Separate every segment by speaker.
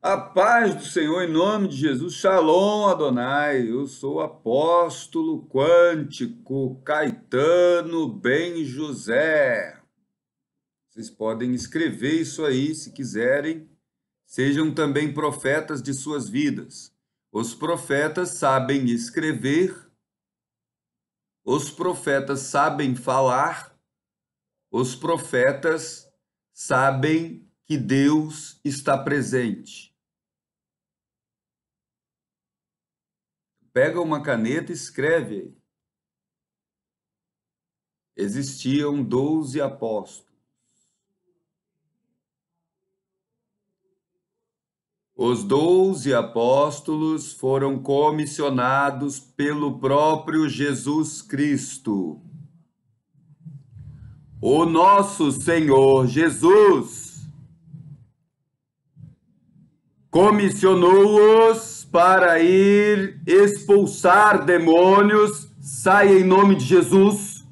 Speaker 1: A paz do Senhor em nome de Jesus. Shalom, Adonai. Eu sou o apóstolo quântico Caetano Ben José. Vocês podem escrever isso aí se quiserem. Sejam também profetas de suas vidas. Os profetas sabem escrever, os profetas sabem falar, os profetas sabem que Deus está presente. Pega uma caneta e escreve aí. Existiam 12 apóstolos. Os 12 apóstolos foram comissionados pelo próprio Jesus Cristo. O nosso Senhor Jesus comissionou-os para ir expulsar demônios. Saia em nome de Jesus.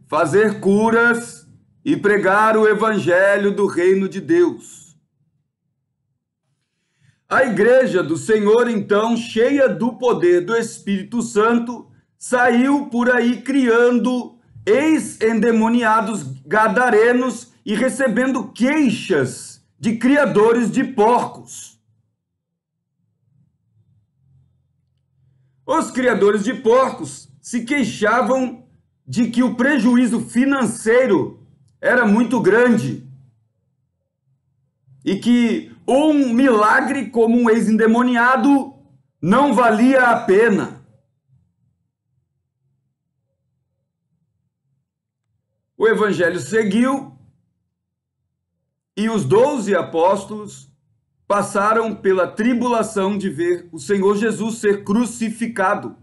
Speaker 1: Fazer curas e pregar o evangelho do reino de Deus. A igreja do Senhor, então, cheia do poder do Espírito Santo, saiu por aí criando ex-endemoniados gadarenos e recebendo queixas de criadores de porcos. Os criadores de porcos se queixavam de que o prejuízo financeiro era muito grande e que um milagre como um ex-endemoniado não valia a pena. O evangelho seguiu e os 12 apóstolos passaram pela tribulação de ver o Senhor Jesus ser crucificado.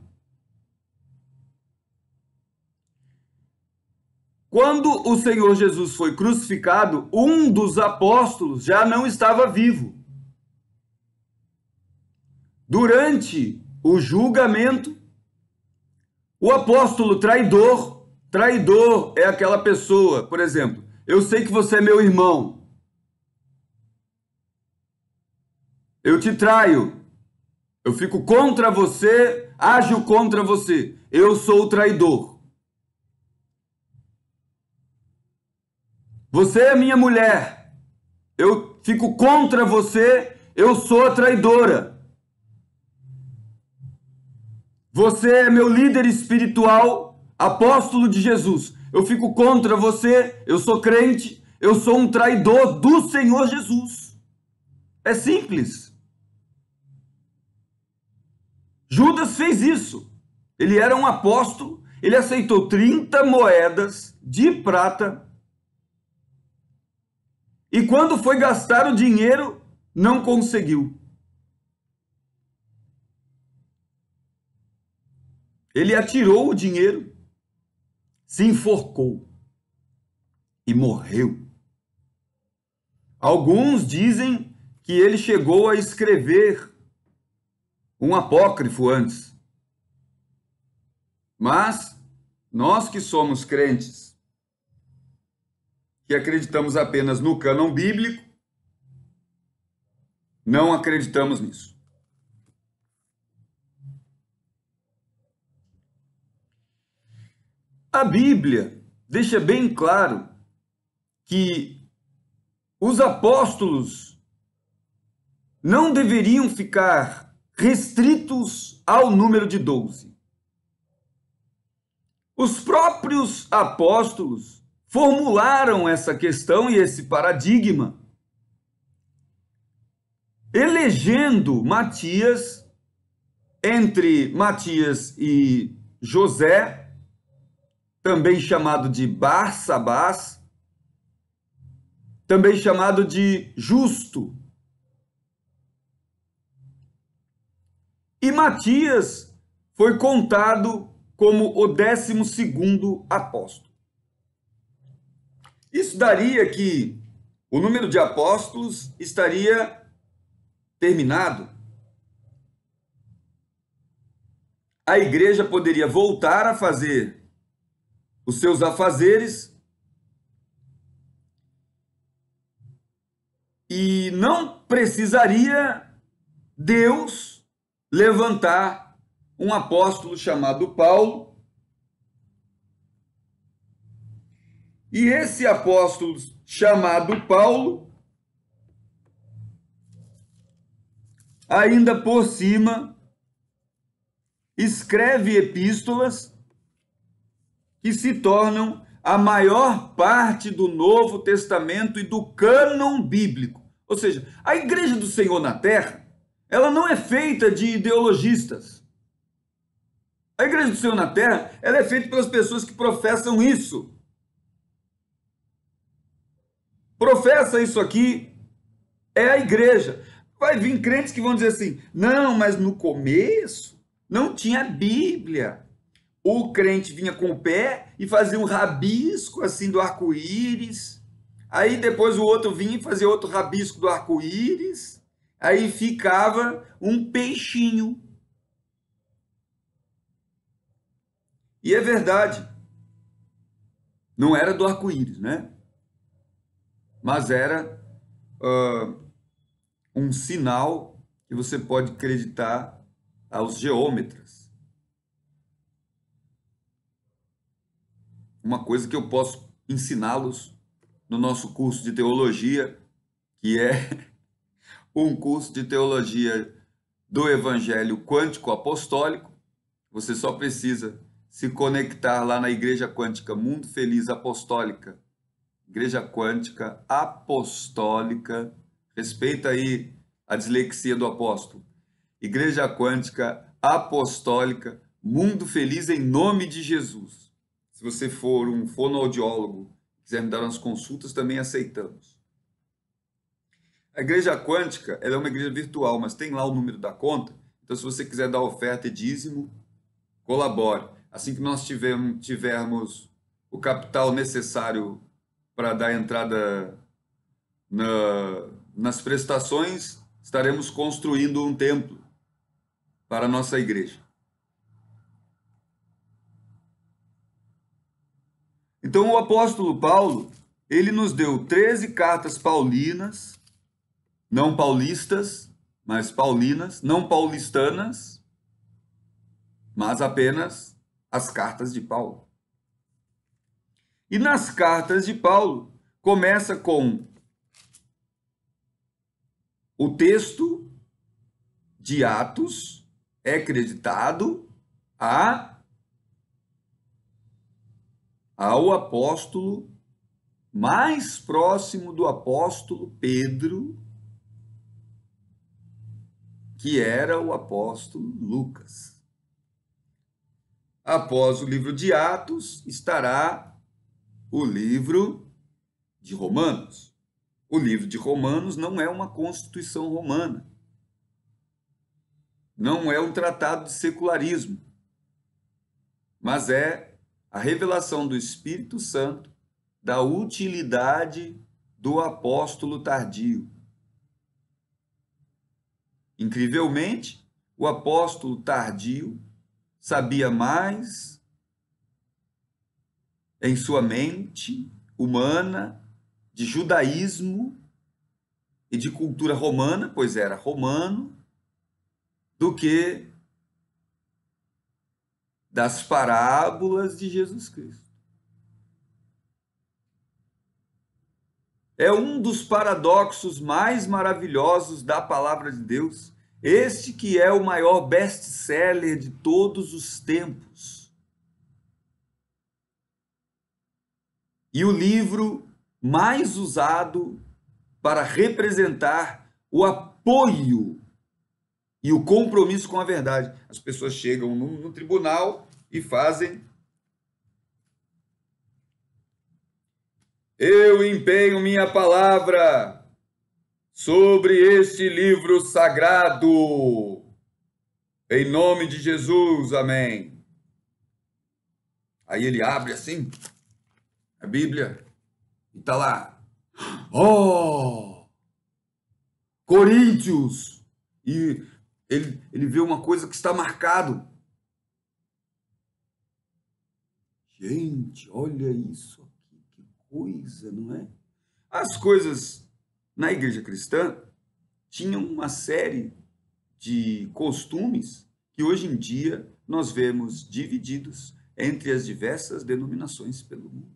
Speaker 1: Quando o Senhor Jesus foi crucificado, um dos apóstolos já não estava vivo. Durante o julgamento, o apóstolo traidor é aquela pessoa, por exemplo, eu sei que você é meu irmão, eu te traio, eu fico contra você, ajo contra você, eu sou o traidor. Você é minha mulher, eu fico contra você, eu sou a traidora. Você é meu líder espiritual, apóstolo de Jesus. Eu fico contra você, eu sou crente, eu sou um traidor do Senhor Jesus. É simples. Judas fez isso. Ele era um apóstolo, ele aceitou 30 moedas de prata. E quando foi gastar o dinheiro, não conseguiu. Ele atirou o dinheiro, se enforcou e morreu. Alguns dizem que ele chegou a escrever um apócrifo antes. Mas nós que somos crentes, que acreditamos apenas no cânon bíblico, não acreditamos nisso. A Bíblia deixa bem claro que os apóstolos não deveriam ficar restritos ao número de 12. Os próprios apóstolos formularam essa questão e esse paradigma, elegendo Matias, entre Matias e José, também chamado de Barsabás, também chamado de Justo. E Matias foi contado como o 12º apóstolo. Isso daria que o número de apóstolos estaria terminado. A igreja poderia voltar a fazer os seus afazeres E não precisaria Deus levantar um apóstolo chamado Paulo. E esse apóstolo chamado Paulo, ainda por cima, escreve epístolas que se tornam a maior parte do Novo Testamento e do cânon bíblico. Ou seja, a Igreja do Senhor na Terra, ela não é feita de ideologistas. A Igreja do Senhor na Terra, ela é feita pelas pessoas que professam isso. Professa isso aqui, é a igreja. Vai vir crentes que vão dizer assim, não, mas no começo não tinha Bíblia. O crente vinha com o pé e fazia um rabisco assim do arco-íris. Aí depois o outro vinha e fazia outro rabisco do arco-íris. Aí ficava um peixinho. E é verdade. Não era do arco-íris, né? Mas era um sinal que você pode acreditar aos geômetras. Uma coisa que eu posso ensiná-los no nosso curso de teologia, que é um curso de teologia do Evangelho Quântico Apostólico. Você só precisa se conectar lá na Igreja Quântica Mundo Feliz Apostólica. Igreja Quântica Apostólica. Respeita aí a dislexia do apóstolo. Igreja Quântica Apostólica Mundo Feliz em nome de Jesus. Se você for um fonoaudiólogo, quiser me dar umas consultas, também aceitamos. A Igreja Quântica, ela é uma igreja virtual, mas tem lá o número da conta. Então, se você quiser dar oferta e dízimo, colabore. Assim que nós tivermos o capital necessário para dar entrada nas prestações, estaremos construindo um templo para a nossa igreja. Então, o apóstolo Paulo, ele nos deu 13 cartas paulinas, não paulistas, mas paulinas, não paulistanas, mas apenas as cartas de Paulo. E nas cartas de Paulo, começa com o texto de Atos, é acreditado ao apóstolo mais próximo do apóstolo Pedro, que era o apóstolo Lucas. Após o livro de Atos, estará o livro de Romanos. O livro de Romanos não é uma constituição romana. Não é um tratado de secularismo. Mas é a revelação do Espírito Santo da utilidade do apóstolo tardio. Incrivelmente, o apóstolo tardio sabia mais em sua mente humana de judaísmo e de cultura romana, pois era romano, do que das parábolas de Jesus Cristo. É um dos paradoxos mais maravilhosos da palavra de Deus, este que é o maior best-seller de todos os tempos. E o livro mais usado para representar o apoio e o compromisso com a verdade. As pessoas chegam no tribunal e fazem: eu empenho minha palavra sobre este livro sagrado, em nome de Jesus, amém. Aí ele abre assim a Bíblia e está lá: oh, Coríntios! E ele vê uma coisa que está marcado. Gente, olha isso aqui, que coisa, não é? As coisas na igreja cristã, tinham uma série de costumes que hoje em dia nós vemos divididos entre as diversas denominações pelo mundo.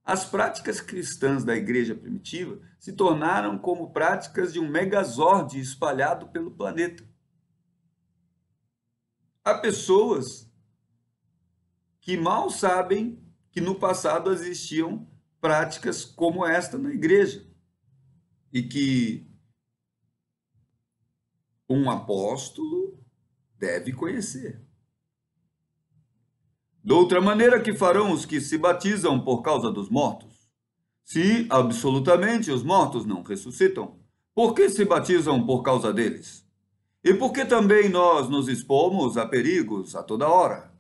Speaker 1: As práticas cristãs da igreja primitiva se tornaram como práticas de um megazord espalhado pelo planeta. Há pessoas que mal sabem que no passado existiam práticas como esta na igreja e que um apóstolo deve conhecer. De outra maneira que farão os que se batizam por causa dos mortos? Se absolutamente os mortos não ressuscitam, por que se batizam por causa deles? E por que também nós nos expomos a perigos a toda hora?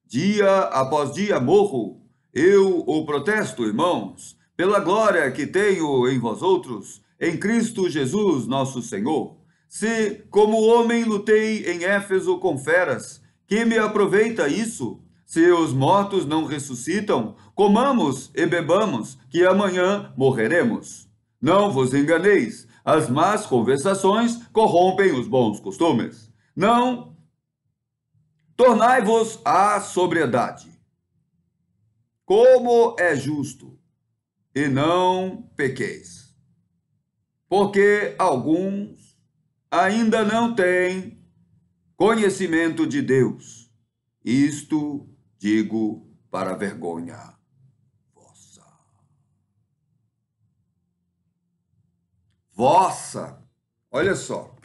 Speaker 1: Dia após dia morro, eu o protesto, irmãos, pela glória que tenho em vós outros, em Cristo Jesus nosso Senhor. Se, como homem, lutei em Éfeso com feras, que me aproveita isso? Se os mortos não ressuscitam, comamos e bebamos, que amanhã morreremos. Não vos enganeis, as más conversações corrompem os bons costumes. Não, tornai-vos à sobriedade, como é justo, e não pequeis. Porque alguns ainda não têm conhecimento de Deus. Isto digo para vergonha vossa. Vossa, olha só.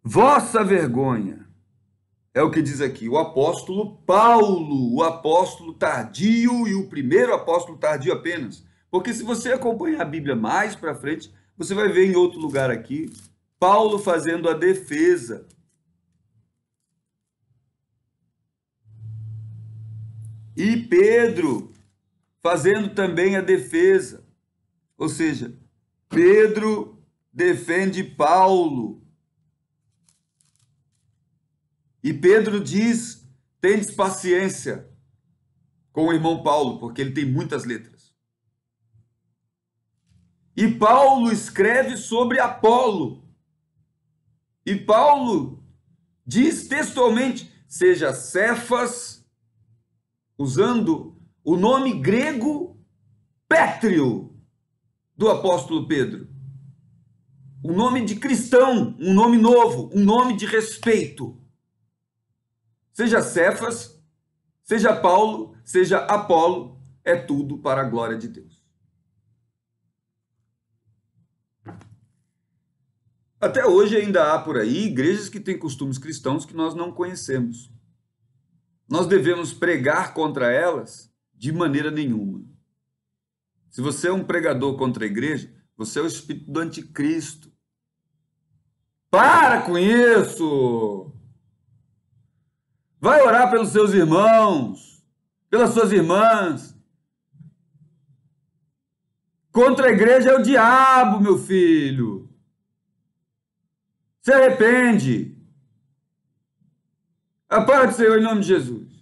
Speaker 1: Vossa vergonha. É o que diz aqui o apóstolo Paulo, o apóstolo tardio e o primeiro apóstolo tardio apenas. Porque se você acompanhar a Bíblia mais para frente, você vai ver em outro lugar aqui, Paulo fazendo a defesa. E Pedro fazendo também a defesa. Ou seja, Pedro defende Paulo. E Pedro diz, tendes paciência com o irmão Paulo, porque ele tem muitas letras. E Paulo escreve sobre Apolo. E Paulo diz textualmente, seja Cefas, usando o nome grego pétreo do apóstolo Pedro. Um nome de cristão, um nome novo, um nome de respeito. Seja Cefas, seja Paulo, seja Apolo, é tudo para a glória de Deus. Até hoje ainda há por aí igrejas que têm costumes cristãos que nós não conhecemos. Nós devemos pregar contra elas de maneira nenhuma. Se você é um pregador contra a igreja, você é o espírito do anticristo. Para com isso! Vai orar pelos seus irmãos, pelas suas irmãs. Contra a igreja é o diabo, meu filho. Se arrepende. A paz do Senhor em nome de Jesus.